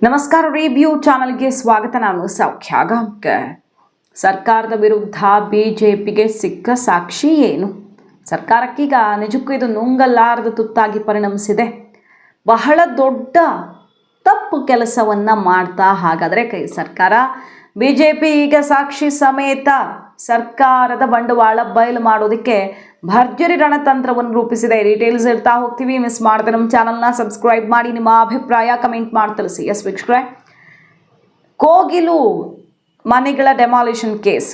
ನಮಸ್ಕಾರ. ರಿವ್ಯೂ ಚಾನಲ್ಗೆ ಸ್ವಾಗತ. ನಾನು ಸೌಖ್ಯ ಗಾಂವ್ಕರ್. ಸರ್ಕಾರದ ವಿರುದ್ಧ ಬಿಜೆಪಿಗೆ ಸಿಕ್ಕ ಸಾಕ್ಷಿ ಏನು? ಸರ್ಕಾರಕ್ಕೀಗ ನಿಜಕ್ಕೂ ಇದು ನುಂಗಲಾರದ ತುತ್ತಾಗಿ ಪರಿಣಮಿಸಿದೆ. ಬಹಳ ದೊಡ್ಡ ತಪ್ಪು ಕೆಲಸವನ್ನು ಮಾಡ್ತಾ ಹಾಗಾದರೆ ಕೈ ಸರ್ಕಾರ. ಬಿಜೆಪಿ ಈಗ ಸಾಕ್ಷಿ ಸಮೇತ ಸರ್ಕಾರದ ಬಂಡವಾಳ ಬಯಲು ಮಾಡೋದಕ್ಕೆ ಭರ್ಜರಿ ರಣತಂತ್ರವನ್ನು ರೂಪಿಸಿದೆ. ಡೀಟೇಲ್ಸ್ ಹೇಳ್ತಾ ಹೋಗ್ತೀವಿ. ಮಿಸ್ ಮಾಡದೆ ನಮ್ಮ ಚಾನಲ್ನ ಸಬ್ಸ್ಕ್ರೈಬ್ ಮಾಡಿ, ನಿಮ್ಮ ಅಭಿಪ್ರಾಯ ಕಮೆಂಟ್ ಮಾಡಿ ತಿಳಿಸಿ. ಎಸ್ ವೀಕ್ಷಕರೇ, ಕೋಗಿಲು ಮನೆಗಳ ಡೆಮಾಲಿಷನ್ ಕೇಸ್,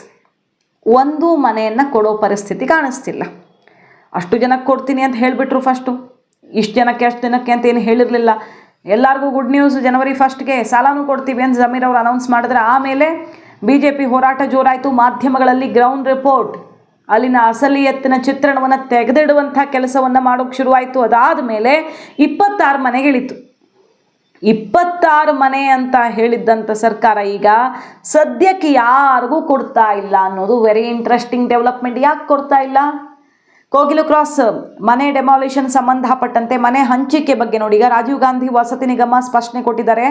ಒಂದು ಮನೆಯನ್ನು ಕೊಡೋ ಪರಿಸ್ಥಿತಿ ಕಾಣಿಸ್ತಿಲ್ಲ. ಅಷ್ಟು ಜನಕ್ಕೆ ಕೊಡ್ತೀನಿ ಅಂತ ಹೇಳಿಬಿಟ್ರು. ಫಸ್ಟು ಇಷ್ಟು ಜನಕ್ಕೆ ಅಷ್ಟು ಜನಕ್ಕೆ ಅಂತ ಏನು ಹೇಳಿರಲಿಲ್ಲ. ಎಲ್ಲರಿಗೂ ಗುಡ್ ನ್ಯೂಸ್, ಜನವರಿ 1ಗೆ ಸಾಲನೂ ಕೊಡ್ತೀವಿ ಅಂತ ಜಮೀರ್ ಅವರು ಅನೌನ್ಸ್ ಮಾಡಿದ್ರೆ ಆಮೇಲೆ ಬಿಜೆಪಿ ಹೋರಾಟ ಜೋರಾಯಿತು. ಮಾಧ್ಯಮಗಳಲ್ಲಿ ಗ್ರೌಂಡ್ ರಿಪೋರ್ಟ್, ಅಲ್ಲಿನ ಅಸಲಿಯತ್ತಿನ ಚಿತ್ರಣವನ್ನು ತೆಗೆದಿಡುವಂಥ ಕೆಲಸವನ್ನು ಮಾಡೋಕ್ಕೆ ಶುರುವಾಯಿತು. ಅದಾದ ಮೇಲೆ 26 ಮನೆಗಳಿತ್ತು. 26 ಮನೆ ಅಂತ ಹೇಳಿದ್ದಂಥ ಸರ್ಕಾರ ಈಗ ಸದ್ಯಕ್ಕೆ ಯಾರಿಗೂ ಕೊಡ್ತಾ ಇಲ್ಲ ಅನ್ನೋದು ವೆರಿ ಇಂಟ್ರೆಸ್ಟಿಂಗ್ ಡೆವಲಪ್ಮೆಂಟ್. ಯಾಕೆ ಕೊಡ್ತಾ ಇಲ್ಲ? ಕೋಗಿಲು ಕ್ರಾಸ್ ಮನೆ ಡೆಮಾಲಿಷನ್ ಸಂಬಂಧಪಟ್ಟಂತೆ ಮನೆ ಹಂಚಿಕೆ ಬಗ್ಗೆ ನೋಡಿ, ಈಗ ರಾಜೀವ್ ಗಾಂಧಿ ವಸತಿ ನಿಗಮ ಸ್ಪಷ್ಟನೆ ಕೊಟ್ಟಿದ್ದಾರೆ.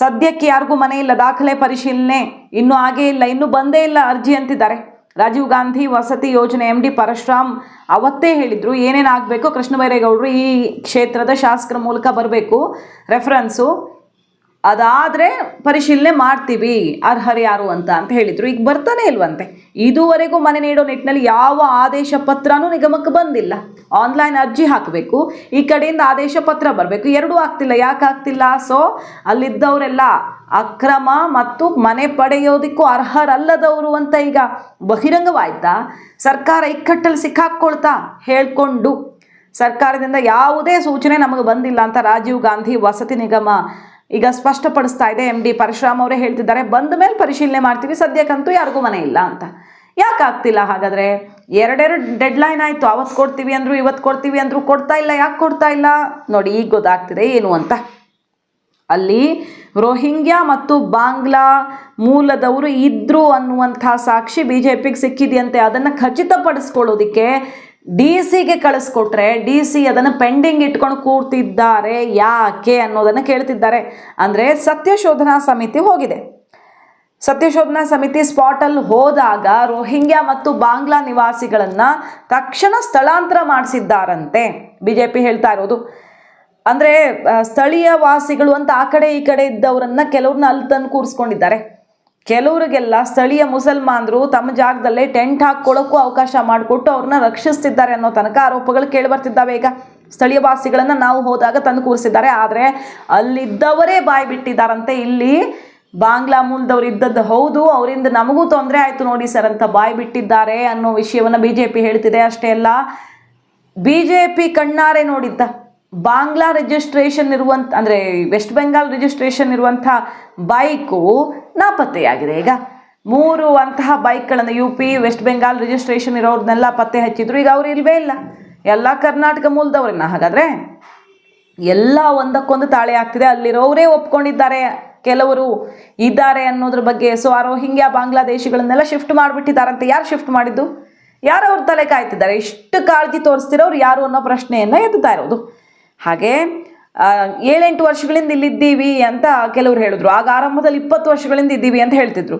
ಸದ್ಯಕ್ಕೆ ಯಾರಿಗೂ ಮನೆ ಇಲ್ಲ, ದಾಖಲೆ ಪರಿಶೀಲನೆ ಇನ್ನೂ ಆಗೇ ಇಲ್ಲ, ಇನ್ನೂ ಬಂದೇ ಇಲ್ಲ ಅರ್ಜಿ ಅಂತಿದ್ದಾರೆ. ರಾಜೀವ್ ಗಾಂಧಿ ವಸತಿ ಯೋಜನೆ MD ಪರಶುರಾಮ್ ಅವತ್ತೇ ಹೇಳಿದರು ಏನೇನು ಆಗಬೇಕು, ಕೃಷ್ಣ ಬೈರೇಗೌಡರು ಈ ಕ್ಷೇತ್ರದ ಶಾಸಕರ ಮೂಲಕ ಬರಬೇಕು ರೆಫರೆನ್ಸು, ಅದಾದರೆ ಪರಿಶೀಲನೆ ಮಾಡ್ತೀವಿ ಅರ್ಹರು ಯಾರು ಅಂತ ಹೇಳಿದರು. ಈಗ ಬರ್ತಾನೆ ಇಲ್ವಂತೆ. ಇದುವರೆಗೂ ಮನೆ ನೀಡೋ ನಿಟ್ಟಿನಲ್ಲಿ ಯಾವ ಆದೇಶ ಪತ್ರನೂ ನಿಗಮಕ್ಕೆ ಬಂದಿಲ್ಲ. ಆನ್ಲೈನ್ ಅರ್ಜಿ ಹಾಕಬೇಕು, ಈ ಕಡೆಯಿಂದ ಆದೇಶ ಪತ್ರ ಬರಬೇಕು, ಎರಡೂ ಆಗ್ತಿಲ್ಲ. ಯಾಕೆ ಆಗ್ತಿಲ್ಲ? ಸೊ ಅಲ್ಲಿದ್ದವರೆಲ್ಲ ಅಕ್ರಮ ಮತ್ತು ಮನೆ ಪಡೆಯೋದಕ್ಕೂ ಅರ್ಹರಲ್ಲದವರು ಅಂತ ಈಗ ಬಹಿರಂಗವಾಯ್ತಾ. ಸರ್ಕಾರ ಇಕ್ಕಟ್ಟಲ್ಲಿ ಸಿಕ್ಕಾಕ್ಕೊಳ್ತಾ ಹೇಳ್ಕೊಂಡು ಸರ್ಕಾರದಿಂದ ಯಾವುದೇ ಸೂಚನೆ ನಮಗೆ ಬಂದಿಲ್ಲ ಅಂತ ರಾಜೀವ್ ಗಾಂಧಿ ವಸತಿ ನಿಗಮ ಈಗ ಸ್ಪಷ್ಟಪಡಿಸ್ತಾ ಇದೆ. MD ಪರಶುರಾಮ್ ಅವರೇ ಹೇಳ್ತಿದ್ದಾರೆ, ಬಂದ ಮೇಲೆ ಪರಿಶೀಲನೆ ಮಾಡ್ತೀವಿ, ಸದ್ಯಕ್ಕಂತೂ ಯಾರಿಗೂ ಮನೆ ಇಲ್ಲ ಅಂತ. ಯಾಕೆ ಆಗ್ತಿಲ್ಲ ಹಾಗಾದರೆ? ಎರಡೆರಡು ಡೆಡ್ಲೈನ್ ಆಯಿತು. ಅವತ್ತು ಕೊಡ್ತೀವಿ ಅಂದರು, ಇವತ್ತು ಕೊಡ್ತೀವಿ ಅಂದರು, ಕೊಡ್ತಾ ಇಲ್ಲ. ಯಾಕೆ ಕೊಡ್ತಾ ಇಲ್ಲ ನೋಡಿ, ಈಗ ಗೊತ್ತಾಗ್ತಿದೆ ಏನು ಅಂತ. ಅಲ್ಲಿ ರೋಹಿಂಗ್ಯಾ ಮತ್ತು ಬಾಂಗ್ಲಾ ಮೂಲದವರು ಇದ್ರು ಅನ್ನುವಂಥ ಸಾಕ್ಷಿ ಬಿಜೆಪಿಗೆ ಸಿಕ್ಕಿದೆಯಂತೆ. ಅದನ್ನು ಖಚಿತಪಡಿಸ್ಕೊಳ್ಳೋದಕ್ಕೆ DC ಕಳಿಸ್ಕೊಟ್ರೆ DC ಅದನ್ನು ಪೆಂಡಿಂಗ್ ಇಟ್ಕೊಂಡು ಕೂರ್ತಿದ್ದಾರೆ. ಯಾಕೆ ಅನ್ನೋದನ್ನು ಕೇಳ್ತಿದ್ದಾರೆ. ಅಂದರೆ ಸತ್ಯಶೋಧನಾ ಸಮಿತಿ ಹೋಗಿದೆ. ಸತ್ಯಶೋಧನಾ ಸಮಿತಿ ಸ್ಪಾಟಲ್ಲಿ ಹೋದಾಗ ರೋಹಿಂಗ್ಯಾ ಮತ್ತು ಬಾಂಗ್ಲಾ ನಿವಾಸಿಗಳನ್ನು ತಕ್ಷಣ ಸ್ಥಳಾಂತರ ಮಾಡಿಸಿದ್ದಾರಂತೆ. ಬಿಜೆಪಿ ಹೇಳ್ತಾ ಇರೋದು ಅಂದರೆ ಸ್ಥಳೀಯ ವಾಸಿಗಳು ಅಂತ ಆ ಕಡೆ ಈ ಕಡೆ ಇದ್ದವರನ್ನ ಕೆಲವ್ರನ್ನ ಅಲ್ಲಿ ತಂದು ಕೂರಿಸ್ಕೊಂಡಿದ್ದಾರೆ. ಕೆಲವರಿಗೆಲ್ಲ ಸ್ಥಳೀಯ ಮುಸಲ್ಮಾನರು ತಮ್ಮ ಜಾಗದಲ್ಲೇ ಟೆಂಟ್ ಹಾಕ್ಕೊಳ್ಳೋಕ್ಕೂ ಅವಕಾಶ ಮಾಡಿಕೊಟ್ಟು ಅವ್ರನ್ನ ರಕ್ಷಿಸ್ತಿದ್ದಾರೆ ಅನ್ನೋ ತನಕ ಆರೋಪಗಳು ಕೇಳಿಬರ್ತಿದ್ದಾವೆ. ಈಗ ಸ್ಥಳೀಯ ವಾಸಿಗಳನ್ನು ನಾವು ಹೋದಾಗ ತಂದು ಕೂರಿಸಿದ್ದಾರೆ, ಆದರೆ ಅಲ್ಲಿದ್ದವರೇ ಬಾಯಿ ಬಿಟ್ಟಿದ್ದಾರಂತೆ. ಇಲ್ಲಿ ಬಾಂಗ್ಲಾ ಮೂಲದವ್ರು ಇದ್ದದ್ದು ಹೌದು, ಅವರಿಂದ ನಮಗೂ ತೊಂದರೆ ಆಯಿತು ನೋಡಿ ಸರ್ ಅಂತ ಬಾಯಿ ಬಿಟ್ಟಿದ್ದಾರೆ ಅನ್ನೋ ವಿಷಯವನ್ನು ಬಿಜೆಪಿ ಹೇಳ್ತಿದೆ. ಅಷ್ಟೇ ಅಲ್ಲ, ಬಿಜೆಪಿ ಕಣ್ಣಾರೆ ನೋಡಿದ್ದ ಬಾಂಗ್ಲಾ ರಿಜಿಸ್ಟ್ರೇಷನ್ ಇರುವಂಥ ಅಂದರೆ ವೆಸ್ಟ್ ಬೆಂಗಾಲ್ ರಿಜಿಸ್ಟ್ರೇಷನ್ ಇರುವಂಥ ಬೈಕು ನಾಪತ್ತೆಯಾಗಿದೆ. ಈಗ 3 ಅಂತಹ ಬೈಕ್ಗಳನ್ನು UP ವೆಸ್ಟ್ ಬೆಂಗಾಲ್ ರಿಜಿಸ್ಟ್ರೇಷನ್ ಇರೋರ್ನೆಲ್ಲ ಪತ್ತೆ ಹಚ್ಚಿದ್ರು. ಈಗ ಅವ್ರು ಇಲ್ವೇ ಇಲ್ಲ, ಎಲ್ಲ ಕರ್ನಾಟಕ ಮೂಲದವ್ರನ್ನ. ಹಾಗಾದರೆ ಎಲ್ಲ ಒಂದಕ್ಕೊಂದು ತಾಳೆ ಆಗ್ತಿದೆ. ಅಲ್ಲಿರೋರೇ ಒಪ್ಕೊಂಡಿದ್ದಾರೆ ಕೆಲವರು ಇದ್ದಾರೆ ಅನ್ನೋದ್ರ ಬಗ್ಗೆ. ಸೊ ಆ ರೋಹಿಂಗ್ಯಾ ಬಾಂಗ್ಲಾದೇಶಿಗಳನ್ನೆಲ್ಲ ಶಿಫ್ಟ್ ಮಾಡಿಬಿಟ್ಟಿದ್ದಾರಂತೆ. ಯಾರು ಶಿಫ್ಟ್ ಮಾಡಿದ್ದು? ಯಾರು ಅವ್ರ ತಲೆ ಕಾಯ್ತಿದ್ದಾರೆ? ಇಷ್ಟು ಕಾಳಜಿ ತೋರಿಸ್ತಿರೋರು ಯಾರು ಅನ್ನೋ ಪ್ರಶ್ನೆಯನ್ನು ಎತ್ತುತ್ತಾ ಇರೋದು. ಹಾಗೆ 7-8 ವರ್ಷಗಳಿಂದ ಇಲ್ಲಿದ್ದೀವಿ ಅಂತ ಕೆಲವರು ಹೇಳಿದ್ರು. ಆಗ ಆರಂಭದಲ್ಲಿ 20 ವರ್ಷಗಳಿಂದ ಇದ್ದೀವಿ ಅಂತ ಹೇಳ್ತಿದ್ರು.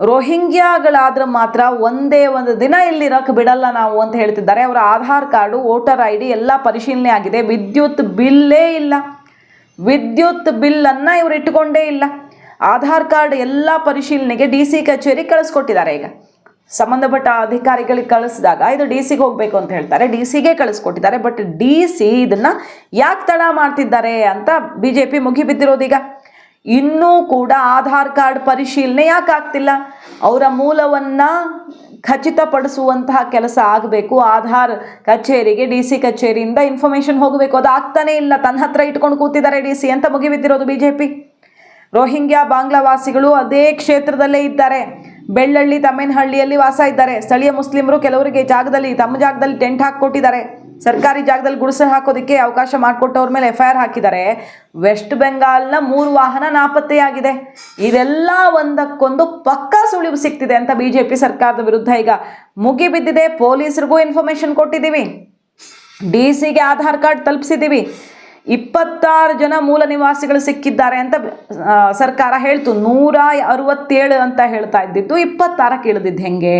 ರೋಹಿಂಗ್ಯಾಗಳಾದ್ರೆ ಮಾತ್ರ ಒಂದೇ ಒಂದು ದಿನ ಇಲ್ಲಿರೋಕ್ಕೆ ಬಿಡಲ್ಲ ನಾವು ಅಂತ ಹೇಳ್ತಿದ್ದಾರೆ. ಅವರ ಆಧಾರ್ ಕಾರ್ಡು, ವೋಟರ್ ID ಎಲ್ಲ ಪರಿಶೀಲನೆ ಆಗಿದೆ. ವಿದ್ಯುತ್ ಬಿಲ್ಲೇ ಇಲ್ಲ, ವಿದ್ಯುತ್ ಬಿಲ್ಲನ್ನು ಇವರು ಇಟ್ಟುಕೊಂಡೇ ಇಲ್ಲ. ಆಧಾರ್ ಕಾರ್ಡ್ ಎಲ್ಲ ಪರಿಶೀಲನೆಗೆ DC ಕಚೇರಿ ಕಳಿಸ್ಕೊಟ್ಟಿದ್ದಾರೆ. ಈಗ ಸಂಬಂಧಪಟ್ಟ ಅಧಿಕಾರಿಗಳಿಗೆ ಕಳಿಸಿದಾಗ ಇದು DC ಹೋಗಬೇಕು ಅಂತ ಹೇಳ್ತಾರೆ, DC ಕಳಿಸ್ಕೊಟ್ಟಿದ್ದಾರೆ. ಬಟ್ DC ಇದನ್ನು ಯಾಕೆ ತಡ ಮಾಡ್ತಿದ್ದಾರೆ ಅಂತ ಬಿಜೆಪಿ ಮುಗಿಬಿದ್ದಿರೋದೀಗ. ಇನ್ನೂ ಕೂಡ ಆಧಾರ್ ಕಾರ್ಡ್ ಪರಿಶೀಲನೆ ಯಾಕೆ ಆಗ್ತಿಲ್ಲ? ಅವರ ಮೂಲವನ್ನು ಖಚಿತಪಡಿಸುವಂತಹ ಕೆಲಸ ಆಗಬೇಕು. ಆಧಾರ್ ಕಚೇರಿಗೆ DC ಕಚೇರಿಯಿಂದ ಇನ್ಫಾರ್ಮೇಷನ್ ಹೋಗಬೇಕು, ಅದು ಆಗ್ತಾನೇ ಇಲ್ಲ. ತನ್ನ ಹತ್ರ ಇಟ್ಕೊಂಡು ಕೂತಿದ್ದಾರೆ DC ಅಂತ ಮುಗಿಬಿದ್ದಿರೋದು ಬಿಜೆಪಿ. ರೋಹಿಂಗ್ಯಾ ಬಾಂಗ್ಲಾ ವಾಸಿಗಳು ಅದೇ ಕ್ಷೇತ್ರದಲ್ಲೇ ಇದ್ದಾರೆ. ಬೆಳ್ಳಳ್ಳಿ, ತಮ್ಮೇನಹಳ್ಳಿಯಲ್ಲಿ ವಾಸ ಇದ್ದಾರೆ. ಸ್ಥಳೀಯ ಮುಸ್ಲಿಮರು ಕೆಲವರಿಗೆ ತಮ್ಮ ಜಾಗದಲ್ಲಿ ಟೆಂಟ್ ಹಾಕಿಕೊಟ್ಟಿದ್ದಾರೆ. ಸರ್ಕಾರಿ ಜಾಗದಲ್ಲಿ ಗುಡಿಸಲು ಹಾಕೋದಕ್ಕೆ ಅವಕಾಶ ಮಾಡಿಕೊಟ್ಟವ್ರ ಮೇಲೆ FIR ಹಾಕಿದ್ದಾರೆ. ವೆಸ್ಟ್ ಬೆಂಗಾಲ್ನ 3 ವಾಹನ ನಾಪತ್ತೆಯಾಗಿದೆ. ಇದೆಲ್ಲ ಒಂದಕ್ಕೊಂದು ಪಕ್ಕಾ ಸುಳಿವು ಸಿಗ್ತಿದೆ ಅಂತ ಬಿಜೆಪಿ ಸರ್ಕಾರದ ವಿರುದ್ಧ ಈಗ ಮುಗಿಬಿದ್ದಿದೆ. ಪೊಲೀಸರಿಗೂ ಇನ್ಫಾರ್ಮೇಷನ್ ಕೊಟ್ಟಿದ್ದೀವಿ, DC ಆಧಾರ್ ಕಾರ್ಡ್ ತಲುಪಿಸಿದ್ದೀವಿ. 26 ಜನ ಮೂಲ ನಿವಾಸಿಗಳು ಸಿಕ್ಕಿದ್ದಾರೆ ಅಂತ ಸರ್ಕಾರ ಹೇಳ್ತು. 167 ಅಂತ ಹೇಳ್ತಾ ಇದ್ದಿದ್ದು 26ಕ್ಕೆ ಇಳಿದಿದ್ದು ಹೆಂಗೆ?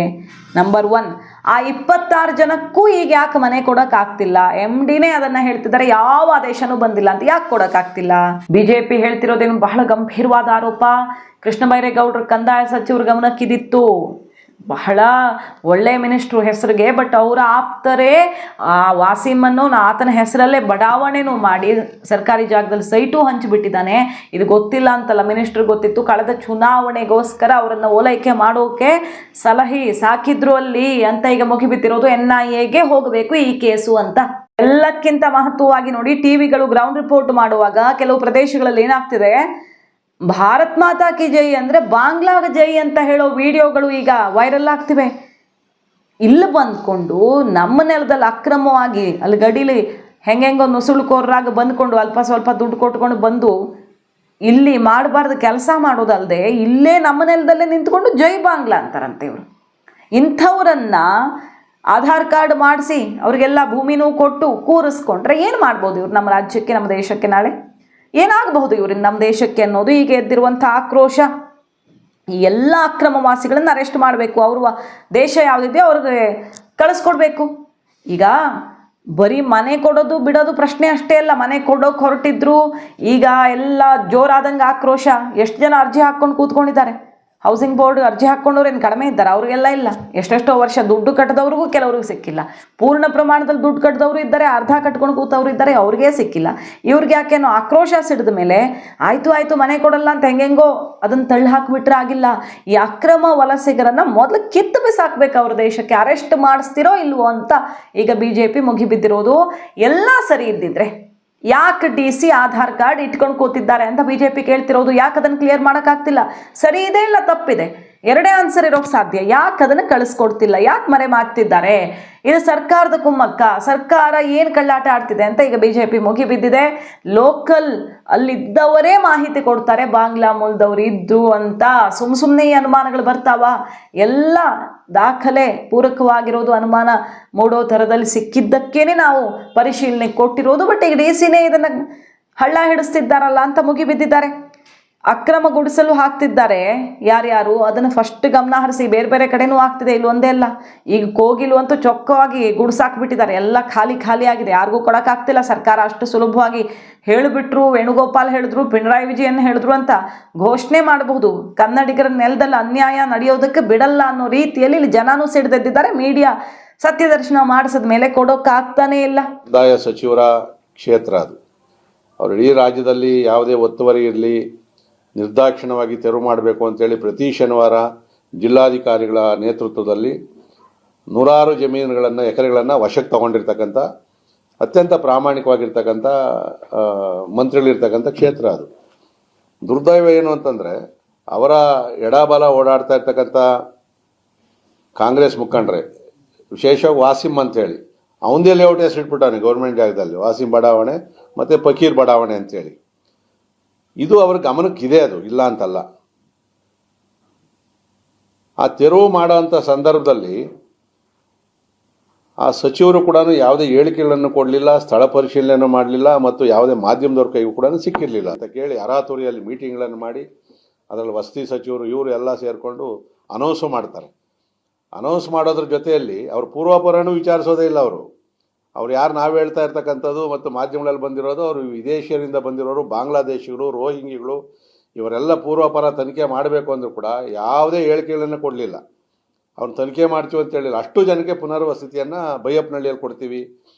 ನಂಬರ್ 1, ಆ 26 ಜನಕ್ಕೂ ಈಗ ಯಾಕೆ ಮನೆ ಕೊಡೋಕ್ಕಾಗ್ತಿಲ್ಲ? MDನೇ ಅದನ್ನ ಹೇಳ್ತಿದ್ದಾರೆ, ಯಾವ ಆದೇಶನೂ ಬಂದಿಲ್ಲ ಅಂತ. ಯಾಕೆ ಕೊಡೋಕ್ಕಾಗ್ತಿಲ್ಲ? BJP ಹೇಳ್ತಿರೋದೇನು ಬಹಳ ಗಂಭೀರವಾದ ಆರೋಪ. ಕೃಷ್ಣ ಬೈರೇಗೌಡರು ಕಂದಾಯ ಸಚಿವರು ಗಮನಕ್ಕಿದಿತ್ತು. ಬಹಳ ಒಳ್ಳೆ ಮಿನಿಸ್ಟ್ರು ಹೆಸರಿಗೆ, ಬಟ್ ಅವರ ಆಪ್ತರೇ ಆ ವಾಸಿಮನ್ನು ಆತನ ಹೆಸರಲ್ಲೇ ಬಡಾವಣೆನೂ ಮಾಡಿ ಸರ್ಕಾರಿ ಜಾಗದಲ್ಲಿ ಸೈಟು ಹಂಚಿಬಿಟ್ಟಿದ್ದಾನೆ. ಇದು ಗೊತ್ತಿಲ್ಲ ಅಂತಲ್ಲ, ಮಿನಿಸ್ಟ್ರಿಗೆ ಗೊತ್ತಿತ್ತು. ಕಳೆದ ಚುನಾವಣೆಗೋಸ್ಕರ ಅವರನ್ನು ಓಲೈಕೆ ಮಾಡೋಕೆ ಸಲಹೆ ಸಾಕಿದ್ರು ಅಲ್ಲಿ ಅಂತ ಈಗ ಮುಗಿಬಿತ್ತಿರೋದು. NIAಗೆ ಹೋಗಬೇಕು ಈ ಕೇಸು ಅಂತ. ಎಲ್ಲಕ್ಕಿಂತ ಮಹತ್ವವಾಗಿ ನೋಡಿ, ಟಿವಿಗಳು ಗ್ರೌಂಡ್ ರಿಪೋರ್ಟ್ ಮಾಡುವಾಗ ಕೆಲವು ಪ್ರದೇಶಗಳಲ್ಲಿ ಏನಾಗ್ತಿದೆ, ಭಾರತ್ ಮಾತಾ ಕಿ ಜೈ ಅಂದರೆ ಬಾಂಗ್ಲಾಗ ಜೈ ಅಂತ ಹೇಳೋ ವಿಡಿಯೋಗಳು ಈಗ ವೈರಲ್ ಆಗ್ತಿವೆ. ಇಲ್ಲಿ ಬಂದ್ಕೊಂಡು ನಮ್ಮ ನೆಲದಲ್ಲಿ ಅಕ್ರಮವಾಗಿ ಅಲ್ಲಿ ಗಡಿಲಿ ಹೆಂಗೆಂಗೋ ನುಸುಳುಕೋರಾಗ ಬಂದ್ಕೊಂಡು ಅಲ್ಪ ಸ್ವಲ್ಪ ದುಡ್ಡು ಕೊಟ್ಕೊಂಡು ಬಂದು ಇಲ್ಲಿ ಮಾಡಬಾರ್ದು ಕೆಲಸ ಮಾಡೋದಲ್ಲದೆ ಇಲ್ಲೇ ನಮ್ಮ ನೆಲದಲ್ಲೇ ನಿಂತ್ಕೊಂಡು ಜೈ ಬಾಂಗ್ಲಾ ಅಂತಾರಂತೆ ಇವರು. ಇಂಥವ್ರನ್ನ ಆಧಾರ್ ಕಾರ್ಡ್ ಮಾಡಿಸಿ ಅವರಿಗೆಲ್ಲ ಭೂಮಿನೂ ಕೊಟ್ಟು ಕೂರಿಸ್ಕೊಂಡ್ರೆ ಏನು ಮಾಡ್ಬೋದು ಇವ್ರು ನಮ್ಮ ರಾಜ್ಯಕ್ಕೆ, ನಮ್ಮ ದೇಶಕ್ಕೆ? ನಾಳೆ ಏನಾಗಬಹುದು ಇವ್ರಿಂದ ನಮ್ಮ ದೇಶಕ್ಕೆ ಅನ್ನೋದು ಈಗ ಎದ್ದಿರುವಂಥ ಆಕ್ರೋಶ. ಈ ಎಲ್ಲ ಅಕ್ರಮವಾಸಿಗಳನ್ನು ಅರೆಸ್ಟ್ ಮಾಡಬೇಕು. ಅವ್ರ ದೇಶ ಯಾವುದಿದೆಯೋ ಅವ್ರಿಗೆ ಕಳಿಸ್ಕೊಡ್ಬೇಕು. ಈಗ ಬರೀ ಮನೆ ಕೊಡೋದು ಬಿಡೋದು ಪ್ರಶ್ನೆ ಅಷ್ಟೇ ಅಲ್ಲ, ಮನೆ ಕೊಡೋಕೆ ಹೊರಟಿದ್ರು ಈಗ ಎಲ್ಲ ಜೋರಾದಂಗೆ ಆಕ್ರೋಶ. ಎಷ್ಟು ಜನ ಅರ್ಜಿ ಹಾಕ್ಕೊಂಡು ಕೂತ್ಕೊಂಡಿದ್ದಾರೆ? ಹೌಸಿಂಗ್ ಬೋರ್ಡ್ ಅರ್ಜಿ ಹಾಕ್ಕೊಂಡವ್ರು ಏನು ಕಡಿಮೆ ಇದ್ದಾರೆ? ಅವ್ರಿಗೆಲ್ಲ ಇಲ್ಲ. ಎಷ್ಟೆಷ್ಟೋ ವರ್ಷ ದುಡ್ಡು ಕಟ್ಟಿದವ್ರಿಗೂ ಕೆಲವ್ರಿಗೆ ಸಿಕ್ಕಿಲ್ಲ. ಪೂರ್ಣ ಪ್ರಮಾಣದಲ್ಲಿ ದುಡ್ಡು ಕಟ್ಟಿದವರು ಇದ್ದಾರೆ, ಅರ್ಧ ಕಟ್ಕೊಂಡು ಕೂತವ್ರು ಇದ್ದಾರೆ, ಅವ್ರಿಗೆ ಸಿಕ್ಕಿಲ್ಲ. ಇವ್ರಿಗೆ ಯಾಕೇನೋ ಆಕ್ರೋಶ ಸಿಡಿದ ಮೇಲೆ ಆಯಿತು ಮನೆ ಕೊಡಲ್ಲ ಅಂತ ಹೆಂಗೆಂಗೋ ಅದನ್ನು ತಳ್ಳಿ ಹಾಕಿಬಿಟ್ರೆ ಆಗಿಲ್ಲ. ಈ ಅಕ್ರಮ ವಲಸಿಗರನ್ನು ಮೊದಲು ಕಿತ್ತು ಬಿಸಾಕ್ಬೇಕು ಅವ್ರ ದೇಶಕ್ಕೆ. ಅರೆಸ್ಟ್ ಮಾಡಿಸ್ತಿರೋ ಇಲ್ವೋ ಅಂತ ಈಗ BJP ಮುಗಿಬಿದ್ದಿರೋದು. ಎಲ್ಲ ಸರಿ ಇದ್ದಿದ್ರೆ ಯಾಕೆ DC ಆಧಾರ್ ಕಾರ್ಡ್ ಇಟ್ಕೊಂಡು ಕೂತಿದ್ದಾರೆ ಅಂತ BJP ಕೇಳ್ತಿರೋದು. ಯಾಕೆ ಅದನ್ನು ಕ್ಲಿಯರ್ ಮಾಡೋಕ್ಕಾಗ್ತಿಲ್ಲ? ಸರಿ ಇದೆ ಇಲ್ಲ ತಪ್ಪಿದೆ, ಎರಡೇ ಆನ್ಸರ್ ಇರೋಕ್ಕೆ ಸಾಧ್ಯ. ಯಾಕೆ ಅದನ್ನು ಕಳಿಸ್ಕೊಡ್ತಿಲ್ಲ? ಯಾಕೆ ಮರೆ ಮಾಡ್ತಿದ್ದಾರೆ? ಇದು ಸರ್ಕಾರದ ಕುಮ್ಮಕ್ಕ. ಸರ್ಕಾರ ಏನು ಕಳ್ಳಾಟ ಆಡ್ತಿದೆ ಅಂತ ಈಗ BJP ಮುಗಿಬಿದ್ದಿದೆ. ಲೋಕಲ್ ಅಲ್ಲಿದ್ದವರೇ ಮಾಹಿತಿ ಕೊಡ್ತಾರೆ ಬಾಂಗ್ಲಾ ಮೂಲದವ್ರು ಇದ್ದು ಅಂತ. ಸುಮ್ಮನೆ ಈ ಅನುಮಾನಗಳು ಬರ್ತಾವ? ಎಲ್ಲ ದಾಖಲೆ ಪೂರಕವಾಗಿರೋದು ಅನುಮಾನ ಮೂಡೋ ಥರದಲ್ಲಿ ಸಿಕ್ಕಿದ್ದಕ್ಕೇನೆ ನಾವು ಪರಿಶೀಲನೆ ಕೊಟ್ಟಿರೋದು. ಬಟ್ ಈಗ DCನೇ ಇದನ್ನು ಹಳ್ಳ ಹಿಡಿಸ್ತಿದ್ದಾರಲ್ಲ ಅಂತ ಮುಗಿಬಿದ್ದಿದ್ದಾರೆ. ಅಕ್ರಮಗೊಳಿಸಲು ಹಾಕ್ತಿದ್ದಾರೆ ಯಾರ್ಯಾರು ಅದನ್ನು ಫಸ್ಟ್ ಗಮನ ಹರಿಸಿ. ಬೇರೆ ಬೇರೆ ಕಡೆನೂ ಆಗ್ತಿದೆ, ಇಲ್ಲಿ ಒಂದೇ ಅಲ್ಲ. ಈಗ ಕೋಗಿಲು ಅಂತೂ ಚೊಕ್ಕವಾಗಿ ಗುಡ್ಸಾಕ್ಬಿಟ್ಟಿದ್ದಾರೆ. ಎಲ್ಲ ಖಾಲಿ ಆಗಿದೆ, ಯಾರಿಗೂ ಕೊಡೋಕ್ಕಾಗ್ತಿಲ್ಲ. ಸರ್ಕಾರ ಅಷ್ಟು ಸುಲಭವಾಗಿ ಹೇಳಿಬಿಟ್ರು. ವೇಣುಗೋಪಾಲ್ ಹೇಳಿದ್ರು, ಪಿಣರಾಯಿ ವಿಜಯನ್ ಹೇಳಿದ್ರು ಅಂತ ಘೋಷಣೆ ಮಾಡಬಹುದು. ಕನ್ನಡಿಗರ ನೆಲದಲ್ಲಿ ಅನ್ಯಾಯ ನಡೆಯೋದಕ್ಕೆ ಬಿಡಲ್ಲ ಅನ್ನೋ ರೀತಿಯಲ್ಲಿ ಇಲ್ಲಿ ಜನನೂ ಸಿಡಿದೆದ್ದಿದ್ದಾರೆ. ಮೀಡಿಯಾ ಸತ್ಯದರ್ಶನ ಮಾಡಿಸಿದ ಮೇಲೆ ಕೊಡೋಕ್ಕಾಗ್ತಾನೇ ಇಲ್ಲ. ಕಂದಾಯ ಸಚಿವರ ಕ್ಷೇತ್ರ ಅದು. ಅವರು ಇಡೀ ರಾಜ್ಯದಲ್ಲಿ ಯಾವುದೇ ಒತ್ತುವರಿ ಇರಲಿ ನಿರ್ದಾಕ್ಷಿಣ್ಯವಾಗಿ ತೆರವು ಮಾಡಬೇಕು ಅಂತೇಳಿ ಪ್ರತಿ ಶನಿವಾರ ಜಿಲ್ಲಾಧಿಕಾರಿಗಳ ನೇತೃತ್ವದಲ್ಲಿ ನೂರಾರು ಜಮೀನುಗಳನ್ನು ಎಕರೆಗಳನ್ನು ವಶಕ್ಕೆ ತಗೊಂಡಿರ್ತಕ್ಕಂಥ ಅತ್ಯಂತ ಪ್ರಾಮಾಣಿಕವಾಗಿರ್ತಕ್ಕಂಥ ಮಂತ್ರಿಗಳಿರ್ತಕ್ಕಂಥ ಕ್ಷೇತ್ರ ಅದು. ದುರ್ದೈವ ಏನು ಅಂತಂದರೆ ಅವರ ಎಡಬಲ ಓಡಾಡ್ತಾ ಇರ್ತಕ್ಕಂಥ ಕಾಂಗ್ರೆಸ್ ಮುಖಂಡರೇ, ವಿಶೇಷವಾಗಿ ವಾಸಿಮ್ ಅಂತೇಳಿ ಅವನದೇ ಲೇಔಟ್ ಹೆಸರಿಟ್ಬಿಟ್ಟಾನೆ ಗೌರ್ಮೆಂಟ್ ಜಾಗದಲ್ಲಿ, ವಾಸಿಮ್ ಬಡಾವಣೆ ಮತ್ತು ಫಕೀರ್ ಬಡಾವಣೆ ಅಂತೇಳಿ. ಇದು ಅವ್ರ ಗಮನಕ್ಕಿದೆ, ಅದು ಇಲ್ಲ ಅಂತಲ್ಲ. ಆ ತೆರವು ಮಾಡೋವಂಥ ಸಂದರ್ಭದಲ್ಲಿ ಆ ಸಚಿವರು ಕೂಡ ಯಾವುದೇ ಹೇಳಿಕೆಗಳನ್ನು ಕೊಡಲಿಲ್ಲ, ಸ್ಥಳ ಪರಿಶೀಲನೆ ಮಾಡಲಿಲ್ಲ, ಮತ್ತು ಯಾವುದೇ ಮಾಧ್ಯಮದವ್ರ ಕೈಗೂ ಕೂಡ ಸಿಕ್ಕಿರಲಿಲ್ಲ ಅಂತ ಕೇಳಿ ಅರಾತುರಿಯಲ್ಲಿ ಮೀಟಿಂಗ್ಗಳನ್ನು ಮಾಡಿ ಅದರಲ್ಲಿ ವಸತಿ ಸಚಿವರು ಇವರು ಎಲ್ಲ ಸೇರಿಕೊಂಡು ಅನೌನ್ಸು ಮಾಡ್ತಾರೆ. ಅನೌನ್ಸ್ ಮಾಡೋದ್ರ ಜೊತೆಯಲ್ಲಿ ಅವ್ರ ಪೂರ್ವಾಪರನೂ ವಿಚಾರಿಸೋದೇ ಇಲ್ಲ. ಅವ್ರು ಯಾರು ನಾವು ಹೇಳ್ತಾ ಇರ್ತಕ್ಕಂಥದ್ದು ಮತ್ತು ಮಾಧ್ಯಮಗಳಲ್ಲಿ ಬಂದಿರೋದು ಅವರು ವಿದೇಶಿಯರಿಂದ ಬಂದಿರೋರು, ಬಾಂಗ್ಲಾದೇಶಿಗಳು, ರೋಹಿಂಗಿಗಳು, ಇವರೆಲ್ಲ ಪೂರ್ವಾಪರ ತನಿಖೆ ಮಾಡಬೇಕು ಅಂದರೂ ಕೂಡ ಯಾವುದೇ ಹೇಳಿಕೆಗಳನ್ನು ಕೊಡಲಿಲ್ಲ. ಅವ್ರನ್ನ ತನಿಖೆ ಮಾಡ್ತೀವಿ ಅಂತ ಹೇಳಿಲ್ಲ. ಅಷ್ಟು ಜನಕ್ಕೆ ಪುನರ್ವಸತಿಯನ್ನು ಬೈಯಪ್ಪನಹಳ್ಳಿಯಲ್ಲಿ ಕೊಡ್ತೀವಿ,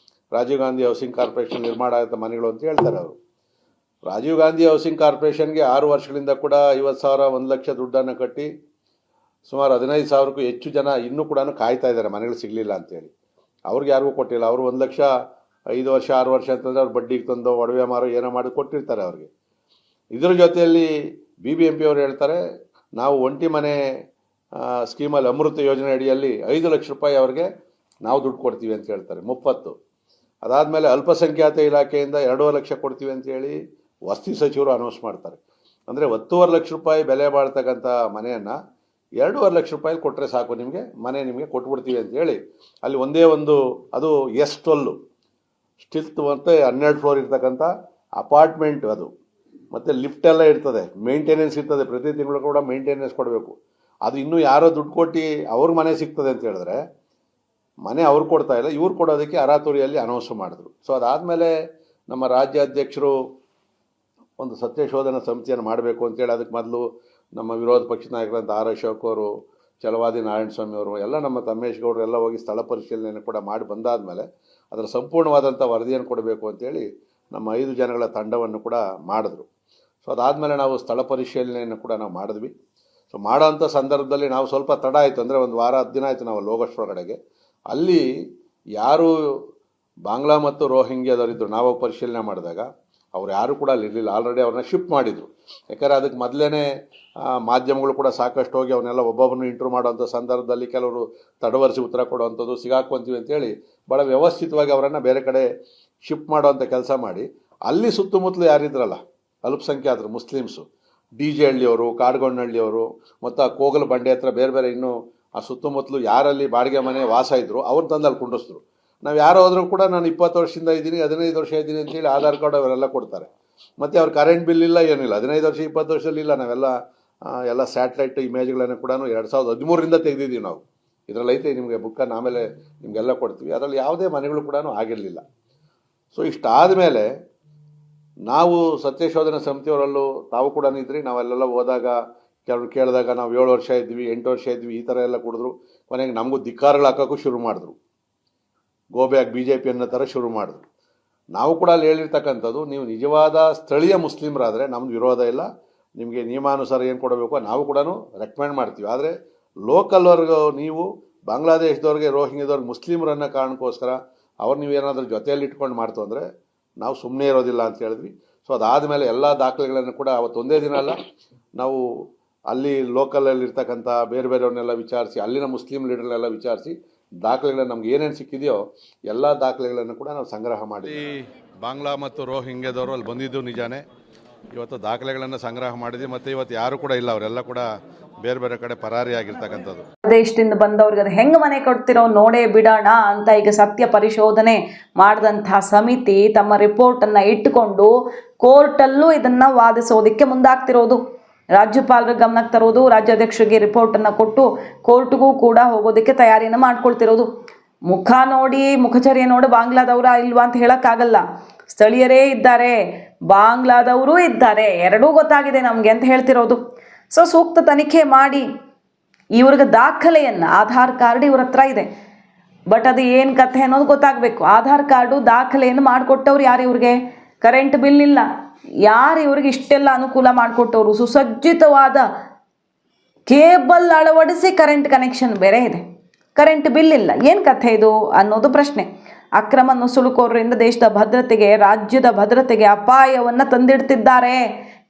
ರಾಜೀವ್ ಗಾಂಧಿ ಹೌಸಿಂಗ್ ಕಾರ್ಪೊರೇಷನ್ ನಿರ್ಮಾಣ ಆಗುತ್ತೆ ಮನೆಗಳು ಅಂತ ಹೇಳ್ತಾರೆ ಅವರು. ರಾಜೀವ್ ಗಾಂಧಿ ಹೌಸಿಂಗ್ ಕಾರ್ಪೊರೇಷನ್ಗೆ 6 ವರ್ಷಗಳಿಂದ ಕೂಡ 50,000 1 ಲಕ್ಷ ದುಡ್ಡನ್ನು ಕಟ್ಟಿ ಸುಮಾರು 15,000ಕ್ಕೂ ಹೆಚ್ಚು ಜನ ಇನ್ನೂ ಕೂಡ ಕಾಯ್ತಾ ಇದ್ದಾರೆ ಮನೆಗಳು ಸಿಗಲಿಲ್ಲ ಅಂತೇಳಿ. ಅವ್ರಿಗೆ ಯಾರಿಗೂ ಕೊಟ್ಟಿಲ್ಲ. ಅವರು 1 ಲಕ್ಷ 5 ವರ್ಷ 6 ವರ್ಷ ಅಂತಂದರೆ ಅವ್ರು ಬಡ್ಡಿಗೆ ತಂದು ಒಡವೆ ಮಾರೋ ಏನೋ ಮಾಡಿ ಕೊಟ್ಟಿರ್ತಾರೆ ಅವ್ರಿಗೆ. ಇದರ ಜೊತೆಯಲ್ಲಿ BBMP ಅವರು ಹೇಳ್ತಾರೆ ನಾವು ಒಂಟಿ ಮನೆ ಸ್ಕೀಮಲ್ಲಿ ಅಮೃತ ಯೋಜನೆ ಅಡಿಯಲ್ಲಿ 5 ಲಕ್ಷ ರೂಪಾಯಿ ಅವ್ರಿಗೆ ನಾವು ದುಡ್ಡು ಕೊಡ್ತೀವಿ ಅಂತ ಹೇಳ್ತಾರೆ 30. ಅದಾದಮೇಲೆ ಅಲ್ಪಸಂಖ್ಯಾತ ಇಲಾಖೆಯಿಂದ 2.5 ಲಕ್ಷ ಕೊಡ್ತೀವಿ ಅಂತೇಳಿ ವಸತಿ ಸಚಿವರು ಅನೌನ್ಸ್ ಮಾಡ್ತಾರೆ. ಅಂದರೆ 10.5 ಲಕ್ಷ ರೂಪಾಯಿ ಬೆಲೆ ಬಾಳ್ತಕ್ಕಂಥ ಮನೆಯನ್ನು 2.5 ಲಕ್ಷ ರೂಪಾಯಿ ಕೊಟ್ಟರೆ ಸಾಕು, ಮನೆ ನಿಮಗೆ ಕೊಟ್ಬಿಡ್ತೀವಿ ಅಂತೇಳಿ ಅಲ್ಲಿ ಒಂದೇ ಒಂದು ಅದು S12 ಸ್ಟಿಲ್ತ್ ಮತ್ತು 12 ಫ್ಲೋರ್ ಇರ್ತಕ್ಕಂಥ ಅಪಾರ್ಟ್ಮೆಂಟ್ ಅದು, ಮತ್ತು ಲಿಫ್ಟ್ ಎಲ್ಲ ಇರ್ತದೆ, ಮೇಂಟೆನೆನ್ಸ್ ಇರ್ತದೆ, ಪ್ರತಿ ತಿಂಗಳು ಕೂಡ ಮೇಂಟೆನೆನ್ಸ್ ಕೊಡಬೇಕು. ಅದು ಇನ್ನೂ ಯಾರೋ ದುಡ್ಡು ಕೊಟ್ಟು ಅವ್ರ ಮನೆ ಸಿಗ್ತದೆ ಅಂತ ಹೇಳಿದ್ರೆ ಮನೆ ಅವ್ರು ಕೊಡ್ತಾ ಇಲ್ಲ, ಇವ್ರು ಕೊಡೋದಕ್ಕೆ ಅರಾತುರಿಯಲ್ಲಿ ಅನೌನ್ಸ್ ಮಾಡಿದ್ರು. ಸೊ ಅದಾದಮೇಲೆ ನಮ್ಮ ರಾಜ್ಯಾಧ್ಯಕ್ಷರು ಒಂದು ಸತ್ಯಶೋಧನಾ ಸಮಿತಿಯನ್ನು ಮಾಡಬೇಕು ಅಂತೇಳಿ ಅದಕ್ಕೆ ಮೊದಲು ನಮ್ಮ ವಿರೋಧ ಪಕ್ಷದ ನಾಯಕರಂತ ಆರ್ ಅಶೋಕ್ ಅವರು, ಛಲವಾದಿ ನಾರಾಯಣಸ್ವಾಮಿ ಅವರು ಎಲ್ಲ ನಮ್ಮ ತಮ್ಮೇಶ್ ಗೌಡರು ಎಲ್ಲ ಹೋಗಿ ಸ್ಥಳ ಪರಿಶೀಲನೆ ಕೂಡ ಮಾಡಿ ಬಂದಾದಮೇಲೆ ಅದರ ಸಂಪೂರ್ಣವಾದಂಥ ವರದಿಯನ್ನು ಕೊಡಬೇಕು ಅಂತೇಳಿ ನಮ್ಮ 5 ಜನಗಳ ತಂಡವನ್ನು ಕೂಡ ಮಾಡಿದ್ರು. ಸೊ ಅದಾದಮೇಲೆ ನಾವು ಸ್ಥಳ ಪರಿಶೀಲನೆಯನ್ನು ಕೂಡ ನಾವು ಮಾಡಿದ್ವಿ. ಸೊ ಮಾಡೋಂಥ ಸಂದರ್ಭದಲ್ಲಿ ನಾವು ಸ್ವಲ್ಪ ತಡ ಆಯಿತು, ಅಂದರೆ ಒಂದು ವಾರ 10 ದಿನ ಆಯಿತು ನಾವು ಲೋಗಷ್ಟರೊಳಗಡೆಗೆ. ಅಲ್ಲಿ ಯಾರು ಬಾಂಗ್ಲಾ ಮತ್ತು ರೋಹಿಂಗ್ಯಾದವರಿದ್ದರು ನಾವು ಪರಿಶೀಲನೆ ಮಾಡಿದಾಗ ಅವ್ರು ಯಾರು ಕೂಡ ಅಲ್ಲಿ ಇರಲಿಲ್ಲ. ಆಲ್ರೆಡಿ ಅವ್ರನ್ನ ಶಿಫ್ಟ್ ಮಾಡಿದರು. ಯಾಕಂದರೆ ಅದಕ್ಕೆ ಮೊದಲೇ ಮಾಧ್ಯಮಗಳು ಕೂಡ ಸಾಕಷ್ಟು ಹೋಗಿ ಅವನ್ನೆಲ್ಲ ಒಬ್ಬೊಬ್ಬರನ್ನು ಇಂಟ್ರ್ಯೂ ಮಾಡೋವಂಥ ಸಂದರ್ಭದಲ್ಲಿ ಕೆಲವರು ತಡವರಿಸಿ ಉತ್ತರ ಕೊಡುವಂಥದ್ದು, ಸಿಗಾಕೊಂತೀವಿ ಅಂತೇಳಿ ಭಾಳ ವ್ಯವಸ್ಥಿತವಾಗಿ ಅವರನ್ನು ಬೇರೆ ಕಡೆ ಶಿಫ್ಟ್ ಮಾಡೋವಂಥ ಕೆಲಸ ಮಾಡಿ ಅಲ್ಲಿ ಸುತ್ತಮುತ್ತಲು ಯಾರಿದ್ರಲ್ಲ ಅಲ್ಪಸಂಖ್ಯಾತರು ಮುಸ್ಲಿಮ್ಸು, DJ ಹಳ್ಳಿಯವರು, ಕಾಡ್ಗೊಂಡಹಳ್ಳಿಯವರು ಮತ್ತು ಆ ಕೋಗಲು ಬಂಡೆ ಹತ್ರ ಬೇರೆ ಬೇರೆ ಇನ್ನೂ ಆ ಸುತ್ತಮುತ್ತಲು ಯಾರಲ್ಲಿ ಬಾಡಿಗೆ ಮನೆ ವಾಸ ಇದ್ದರು ಅವ್ರನ್ನ ತಂದು ಅಲ್ಲಿ ಕುಂಡಿಸಿದ್ರು. ನಾವು ಯಾರು ಹೋದರೂ ಕೂಡ ನಾನು 20 ವರ್ಷದಿಂದ ಇದ್ದೀನಿ, 15 ವರ್ಷ ಇದ್ದೀನಿ ಅಂತೇಳಿ ಆಧಾರ್ ಕಾರ್ಡ್ ಅವರೆಲ್ಲ ಕೊಡ್ತಾರೆ. ಮತ್ತು ಅವ್ರ ಕರೆಂಟ್ ಬಿಲ್ ಇಲ್ಲ, ಏನಿಲ್ಲ. 15 ವರ್ಷ 20 ವರ್ಷದಲ್ಲಿ ಇಲ್ಲ. ನಾವೆಲ್ಲ ಎಲ್ಲ ಸ್ಯಾಟಲೈಟ್ ಇಮೇಜ್ಗಳನ್ನು ಕೂಡ 2013ರಿಂದ ತೆಗೆದಿದ್ದೀವಿ ನಾವು. ಇದರಲ್ಲಿ ಐತೆ ನಿಮಗೆ ಬುಕ್ಕನ್ನು ಆಮೇಲೆ ನಿಮಗೆಲ್ಲ ಕೊಡ್ತೀವಿ. ಅದರಲ್ಲಿ ಯಾವುದೇ ಮನೆಗಳು ಕೂಡ ಆಗಿರಲಿಲ್ಲ. ಸೊ ಇಷ್ಟಾದ ಮೇಲೆ ನಾವು ಸತ್ಯಶೋಧನಾ ಸಮಿತಿಯವರಲ್ಲೂ ತಾವು ಕೂಡ ಇದ್ರಿ. ನಾವೆಲ್ಲ ಹೋದಾಗ ಕೆಲವರು ಕೇಳಿದಾಗ ನಾವು 7 ವರ್ಷ ಇದ್ವಿ, 8 ವರ್ಷ ಇದ್ವಿ, ಈ ಥರ ಎಲ್ಲ ಕುಡಿದ್ರು. ಕೊನೆಗೆ ನಮಗೂ ಧಿಕ್ಕಾರಗಳು ಹಾಕೋಕ್ಕೂ ಶುರು ಮಾಡಿದ್ರು. ಗೋಬ್ಯಾಕ್ BJP ಅನ್ನೋ ಥರ ಶುರು ಮಾಡಿದ್ರು. ನಾವು ಕೂಡ ಅಲ್ಲಿ ಹೇಳಿರ್ತಕ್ಕಂಥದ್ದು, ನೀವು ನಿಜವಾದ ಸ್ಥಳೀಯ ಮುಸ್ಲಿಮರಾದರೆ ನಮ್ದು ವಿರೋಧ ಇಲ್ಲ, ನಿಮಗೆ ನಿಯಮಾನುಸಾರ ಏನು ಕೊಡಬೇಕು ನಾವು ಕೂಡ ರೆಕಮೆಂಡ್ ಮಾಡ್ತೀವಿ. ಆದರೆ ಲೋಕಲ್ವರೆಗೂ ನೀವು ಬಾಂಗ್ಲಾದೇಶದವ್ರಿಗೆ, ರೋಹಿಂಗ್ಯಾದವ್ರಿಗೆ, ಮುಸ್ಲಿಮರನ್ನ ಕಾರಣಕ್ಕೋಸ್ಕರ ಅವ್ರು ನೀವೇನಾದರೂ ಜೊತೆಯಲ್ಲಿ ಇಟ್ಕೊಂಡು ಮಾಡ್ತು ಅಂದರೆ ನಾವು ಸುಮ್ಮನೆ ಇರೋದಿಲ್ಲ ಅಂತ ಹೇಳಿದ್ವಿ. ಸೊ ಅದಾದಮೇಲೆ ಎಲ್ಲ ದಾಖಲೆಗಳನ್ನು ಕೂಡ ಅವತ್ತು ಒಂದೇ ದಿನ ಅಲ್ಲ, ನಾವು ಅಲ್ಲಿ ಲೋಕಲಲ್ಲಿರ್ತಕ್ಕಂಥ ಬೇರೆ ಬೇರೆಯವ್ರನ್ನೆಲ್ಲ ವಿಚಾರಿಸಿ, ಅಲ್ಲಿನ ಮುಸ್ಲಿಂ ಲೀಡರ್ನೆಲ್ಲ ವಿಚಾರಿಸಿ ದಾಖಲೆಗಳನ್ನು ನಮ್ಗೆ ಏನೇನು ಸಿಕ್ಕಿದೆಯೋ ಎಲ್ಲ ದಾಖಲೆಗಳನ್ನು ಕೂಡ ನಾವು ಸಂಗ್ರಹ ಮಾಡಿದ್ವಿ. ಬಾಂಗ್ಲಾ ಮತ್ತು ರೋಹಿಂಗ್ಯಾದವರು ಅಲ್ಲಿ ಬಂದಿದ್ದು ನಿಜಾನೇ. ಇವತ್ತು ದಾಖಲೆಗಳನ್ನು ಸಂಗ್ರಹ ಮಾಡಿದ್ವಿ. ಮತ್ತು ಇವತ್ತು ಯಾರು ಕೂಡ ಇಲ್ಲ, ಅವರೆಲ್ಲ ಕೂಡ ಬೇರೆ ಬೇರೆ ಕಡೆ ಪರಾರಿಯಾಗಿರ್ತಕ್ಕಂಥದ್ದು. ದೇಶದಿಂದ ಬಂದವ್ರಿಗೆ ಅದು ಹೆಂಗೆ ಮನೆ ಕೊಡ್ತಿರೋ ನೋಡೇ ಬಿಡೋಣ ಅಂತ ಈಗ ಸತ್ಯ ಪರಿಶೋಧನೆ ಮಾಡಿದಂತಹ ಸಮಿತಿ ತಮ್ಮ ರಿಪೋರ್ಟನ್ನು ಇಟ್ಟುಕೊಂಡು ಕೋರ್ಟಲ್ಲೂ ಇದನ್ನು ವಾದಿಸೋದಕ್ಕೆ ಮುಂದಾಗ್ತಿರೋದು. ರಾಜ್ಯಪಾಲರ ಗಮನಕ್ಕೆ ತರೋದು, ರಾಜ್ಯಾಧ್ಯಕ್ಷರಿಗೆ ರಿಪೋರ್ಟನ್ನು ಕೊಟ್ಟು ಕೋರ್ಟ್ಗೂ ಕೂಡ ಹೋಗೋದಕ್ಕೆ ತಯಾರಿಯನ್ನು ಮಾಡ್ಕೊಳ್ತಿರೋದು. ಮುಖ ನೋಡಿ, ಮುಖಚರ್ಯ ನೋಡಿ ಬಾಂಗ್ಲಾದವರ ಇಲ್ವಾ ಅಂತ ಹೇಳೋಕ್ಕಾಗಲ್ಲ. ಸ್ಥಳೀಯರೇ ಇದ್ದಾರೆ, ಬಾಂಗ್ಲಾದವರು ಇದ್ದಾರೆ, ಎರಡೂ ಗೊತ್ತಾಗಿದೆ ನಮಗೆ ಅಂತ ಹೇಳ್ತಿರೋದು. ಸೊ ಸೂಕ್ತ ತನಿಖೆ ಮಾಡಿ ಇವ್ರಿಗೆ ದಾಖಲೆಯನ್ನು, ಆಧಾರ್ ಕಾರ್ಡ್ ಇವ್ರ ಹತ್ರ ಇದೆ, ಬಟ್ ಅದು ಏನು ಕಥೆ ಅನ್ನೋದು ಗೊತ್ತಾಗಬೇಕು. ಆಧಾರ್ ಕಾರ್ಡು ದಾಖಲೆಯನ್ನು ಮಾಡಿಕೊಟ್ಟವ್ರು ಯಾರು ಇವ್ರಿಗೆ? ಕರೆಂಟ್ ಬಿಲ್ ಇಲ್ಲ. ಯಾರು ಇವ್ರಿಗೆ ಇಷ್ಟೆಲ್ಲ ಅನುಕೂಲ ಮಾಡಿಕೊಟ್ಟವರು? ಸುಸಜ್ಜಿತವಾದ ಕೇಬಲ್ ಅಳವಡಿಸಿ ಕರೆಂಟ್ ಕನೆಕ್ಷನ್ ಬೇರೆ ಇದೆ, ಕರೆಂಟ್ ಬಿಲ್ ಇಲ್ಲ. ಏನು ಕಥೆ ಇದು ಅನ್ನೋದು ಪ್ರಶ್ನೆ. ಅಕ್ರಮ ನುಸುಳುಕೋರರಿಂದ ದೇಶದ ಭದ್ರತೆಗೆ, ರಾಜ್ಯದ ಭದ್ರತೆಗೆ ಅಪಾಯವನ್ನು ತಂದಿಡ್ತಿದ್ದಾರೆ.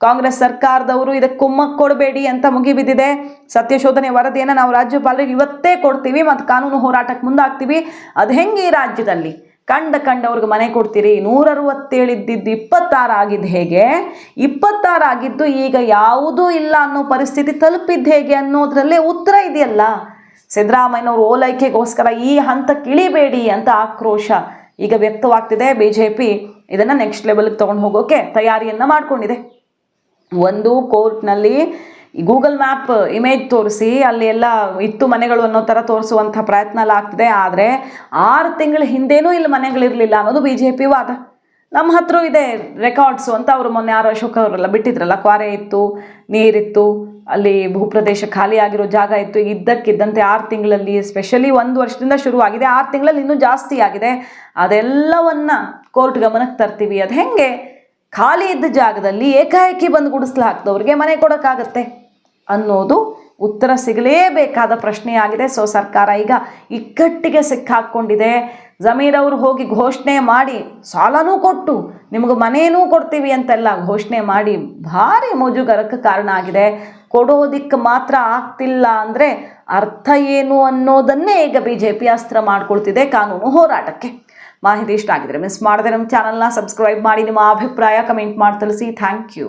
ಕಾಂಗ್ರೆಸ್ ಸರ್ಕಾರದವರು ಇದಕ್ಕೆ ಕುಮ್ಮಕ್ಕು ಕೊಡಬೇಡಿ ಅಂತ ಮುಗಿಬಿದ್ದಿದೆ. ಸತ್ಯಶೋಧನೆ ವರದಿಯನ್ನು ನಾವು ರಾಜ್ಯಪಾಲರಿಗೆ ಇವತ್ತೇ ಕೊಡ್ತೀವಿ ಮತ್ತು ಕಾನೂನು ಹೋರಾಟಕ್ಕೆ ಮುಂದಾಗ್ತೀವಿ. ಅದು ಹೆಂಗೆ ಈ ರಾಜ್ಯದಲ್ಲಿ ಕಂಡವ್ರಿಗೆ ಮನೆ ಕೊಡ್ತೀರಿ? 167 ಇದ್ದಿದ್ದು 26 ಆಗಿದ್ದು ಹೇಗೆ? 26 ಆಗಿದ್ದು ಈಗ ಯಾವುದೂ ಇಲ್ಲ ಅನ್ನೋ ಪರಿಸ್ಥಿತಿ ತಲುಪಿದ್ದು ಹೇಗೆ ಅನ್ನೋದ್ರಲ್ಲೇ ಉತ್ತರ ಇದೆಯಲ್ಲ. ಸಿದ್ದರಾಮಯ್ಯನವರು ಓಲೈಕೆಗೋಸ್ಕರ ಈ ಹಂತಕ್ಕೆ ಇಳಿಬೇಡಿ ಅಂತ ಆಕ್ರೋಶ ಈಗ ವ್ಯಕ್ತವಾಗ್ತಿದೆ. BJP ಇದನ್ನು ನೆಕ್ಸ್ಟ್ ಲೆವೆಲ್ಗೆ ತೊಗೊಂಡು ಹೋಗೋಕ್ಕೆ ತಯಾರಿಯನ್ನು ಮಾಡಿಕೊಂಡಿದೆ. ಒಂದು ಕೋರ್ಟ್ನಲ್ಲಿ ಗೂಗಲ್ ಮ್ಯಾಪ್ ಇಮೇಜ್ ತೋರಿಸಿ ಅಲ್ಲಿ ಎಲ್ಲ ಇತ್ತು ಮನೆಗಳು ಅನ್ನೋ ಥರ ತೋರಿಸುವಂಥ ಪ್ರಯತ್ನ ಎಲ್ಲ ಆಗ್ತಿದೆ. ಆದರೆ 6 ತಿಂಗಳ ಹಿಂದೇನೂ ಇಲ್ಲಿ ಮನೆಗಳಿರಲಿಲ್ಲ ಅನ್ನೋದು BJP ವಾದ. ನಮ್ಮ ಹತ್ರ ಇದೆ ರೆಕಾರ್ಡ್ಸು ಅಂತ ಅವರು ಮೊನ್ನೆ ಯಾರೋ ಅಶೋಕ್ ಅವರೆಲ್ಲ ಬಿಟ್ಟಿದ್ರಲ್ಲ. ಕ್ವಾರೆ ಇತ್ತು, ನೀರಿತ್ತು, ಅಲ್ಲಿ ಭೂಪ್ರದೇಶ ಖಾಲಿ ಆಗಿರೋ ಜಾಗ ಇತ್ತು. ಇದ್ದಕ್ಕಿದ್ದಂತೆ 6 ತಿಂಗಳಲ್ಲಿ, ಎಸ್ಪೆಷಲಿ 1 ವರ್ಷದಿಂದ ಶುರುವಾಗಿದೆ, 6 ತಿಂಗಳಲ್ಲಿ ಇನ್ನೂ ಜಾಸ್ತಿ ಆಗಿದೆ. ಅದೆಲ್ಲವನ್ನು ಕೋರ್ಟ್ ಗಮನಕ್ಕೆ ತರ್ತೀವಿ. ಅದು ಹೆಂಗೆ ಖಾಲಿ ಇದ್ದ ಜಾಗದಲ್ಲಿ ಏಕಾಏಕಿ ಬಂದು ಗುಡಿಸ್ಲು ಹಾಕಿದವ್ರಿಗೆ ಮನೆ ಕೊಡೋಕ್ಕಾಗತ್ತೆ ಅನ್ನೋದು ಉತ್ತರ ಸಿಗಲೇಬೇಕಾದ ಪ್ರಶ್ನೆಯಾಗಿದೆ. ಸೊ ಸರ್ಕಾರ ಈಗ ಇಕ್ಕಟ್ಟಿಗೆ ಸಿಕ್ಕಾಕ್ಕೊಂಡಿದೆ. ಜಮೀರ್ ಅವರು ಹೋಗಿ ಘೋಷಣೆ ಮಾಡಿ ಸಾಲನೂ ಕೊಟ್ಟು ನಿಮಗೆ ಮನೇನೂ ಕೊಡ್ತೀವಿ ಅಂತೆಲ್ಲ ಘೋಷಣೆ ಮಾಡಿ ಭಾರಿ ಮುಜುಗರಕ್ಕೆ ಕಾರಣ ಆಗಿದೆ. ಕೊಡೋದಿಕ್ಕೆ ಮಾತ್ರ ಆಗ್ತಿಲ್ಲ ಅಂದರೆ ಅರ್ಥ ಏನು ಅನ್ನೋದನ್ನೇ ಈಗ BJP ಅಸ್ತ್ರ ಮಾಡ್ಕೊಳ್ತಿದೆ ಕಾನೂನು ಹೋರಾಟಕ್ಕೆ. ಮಾಹಿತಿ ಇಷ್ಟ ಆಗಿದ್ರೆ ಮಿಸ್ ಮಾಡದೆ ನಮ್ಮ ಚಾನಲ್ನ ಸಬ್ಸ್ಕ್ರೈಬ್ ಮಾಡಿ, ನಿಮ್ಮ ಅಭಿಪ್ರಾಯ ಕಮೆಂಟ್ ಮಾಡಿ ತಿಳಿಸಿ. Thank you.